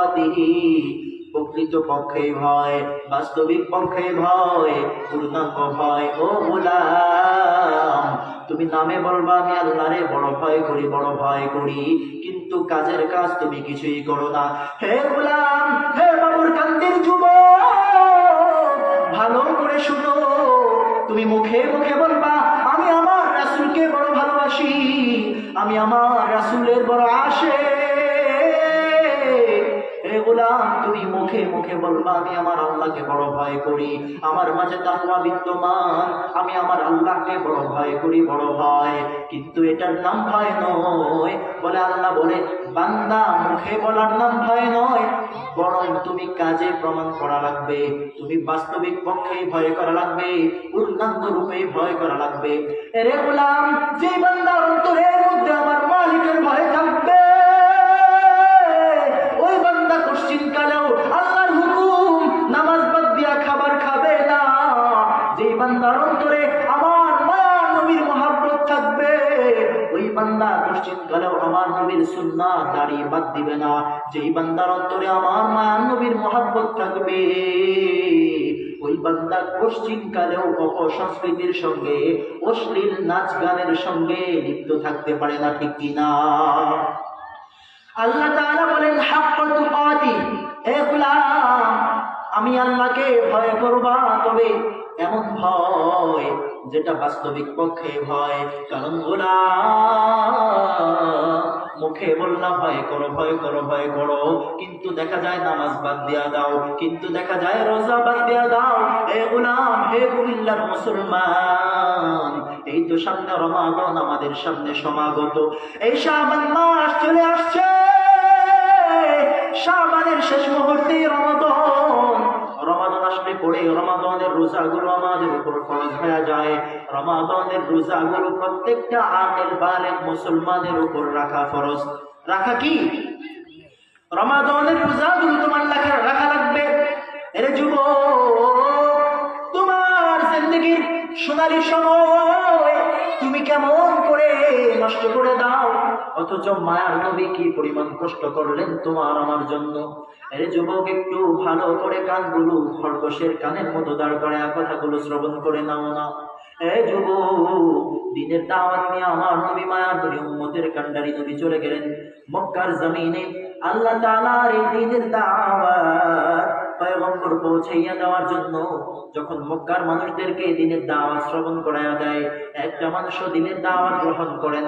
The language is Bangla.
তুকাতিহি, প্রকৃত পক্ষে ভয়, বাস্তবিক পক্ষে ভয়, পূর্ণাঙ্গ ভয়। ও গোলাম, তুমি নামে বলবা আমি আল্লাহরে বড় ভয় করি, বড় ভয় করি, কিন্তু কাজের কাজ তুমি কিছুই করো না। হে গোলাম, হে বাবুর কান্দির যুবক, ভালো করে শুনো। তুমি মুখে মুখে বলবা আমি আমার রাসূলকে বড় ভালোবাসি, আমি আমার রাসূলের বড় আশিক। হে গোলাম, তুমি মুখে মুখে বলবা আমি আমার আল্লাহকে বড় ভয় করি, আমার মাঝে তাকওয়া বিদ্যমান, আমি আমার আল্লাহকে বড় ভয় করি, বড় ভয়, কিন্তু এটার নাম ভয় নয়। বলে আল্লাহ বলে বান্দা মুখে বলার নাম ভয় নয়, বরং তুমি কাজে প্রমাণ করা লাগবে, তুমি বাস্তবিক পক্ষে ভয় করা লাগবে, পূর্ণাঙ্গ রূপে ভয় করা লাগবে। এরে গোলাম, যে বান্দার অন্তরের মধ্যে আমার মালিকের ভয় থাকবে, ওই বান্দা কোশ্চিনকালেও আল্লাহর হুকুম নামাজ বাদ দিয়া খাবার খাবে না। যে বান্দার অন্তরে আমার মায়ার নবীর মহব্বত থাকবে, ওই বান্দা কোশ্চিনকালেও আমার নবীর সুন্নাত দাড়ি বাদ দিবে না। যেই বান্দার অন্তরে আমার মায়ার নবীর মহব্বত থাকবে, ওই বান্দা কোশ্চিনকালেও অপসংস্কৃতির সঙ্গে, অশ্লীল নাচ গানের সঙ্গে লিপ্ত থাকতে পারে না, ঠিক কিনা? আল্লাহ তাআলা বলেন হাক্কা তুকাতি, হে গোলাম আমি আল্লাহকে ভয় করবা, তবে এমন ভয় যেটা বাস্তবিক পক্ষে ভয়। কারণ গোলাম মুখে বললা ভয় করো, ভয় করো, ভয় করো, কিন্তু দেখা যায় নামাজ বাদ দিয়া দাও, কিন্তু দেখা যায় রোজা বাদ দিয়া দাও। হে গোলাম, হে কুমিল্লার মুসলমান, এই তো সামনে রমাদান আমাদের সামনে সমাগত, এই শাবান মাস চলে আসছে, শাবানের শেষ মুহূর্তে রমাদান, রমাদান আসলে পড়ে রমাদানের রোজাগুলো আমাদের উপর ফরজ হয়ে যায়। রমাদানের রোজাগুলো প্রত্যেকটা আকিল বালিগ মুসলমানের উপর রাখা ফরজ। রাখা কি? রমাদানের রোজাগুলো তোমার রাখা লাগবে। এরে যুবক, তোমার জিন্দেগীর সোনালী সময় তুমি কেমন করে নষ্ট করে দাও, অথচ মায়ার নবী কি পরিমাণ কষ্ট করলেন তোমার আমার জন্য। আরে যুবক, একটু ভালো করে কানগুলো খরগোশের কানের মতো দাঁড় করে কথাগুলো শ্রবণ করে নাও না। এ যুবক, দিনের দাওয়াত নিয়ে আমার নবী মায়ার নবী উম্মতের কান্ডারি নবী চলে গেলেন মক্কার জমিনে। আল্লাহ তাআলার এই দিনের দাওয়াত পয়গম্বর পৌঁছাইয়া দেওয়ার জন্য যখন মক্কার মানুষদেরকে দিনের দাওয়াত শ্রবণ করাইয়া দেয়, একটা মানুষও দিনের দাওয়াত গ্রহণ করে না।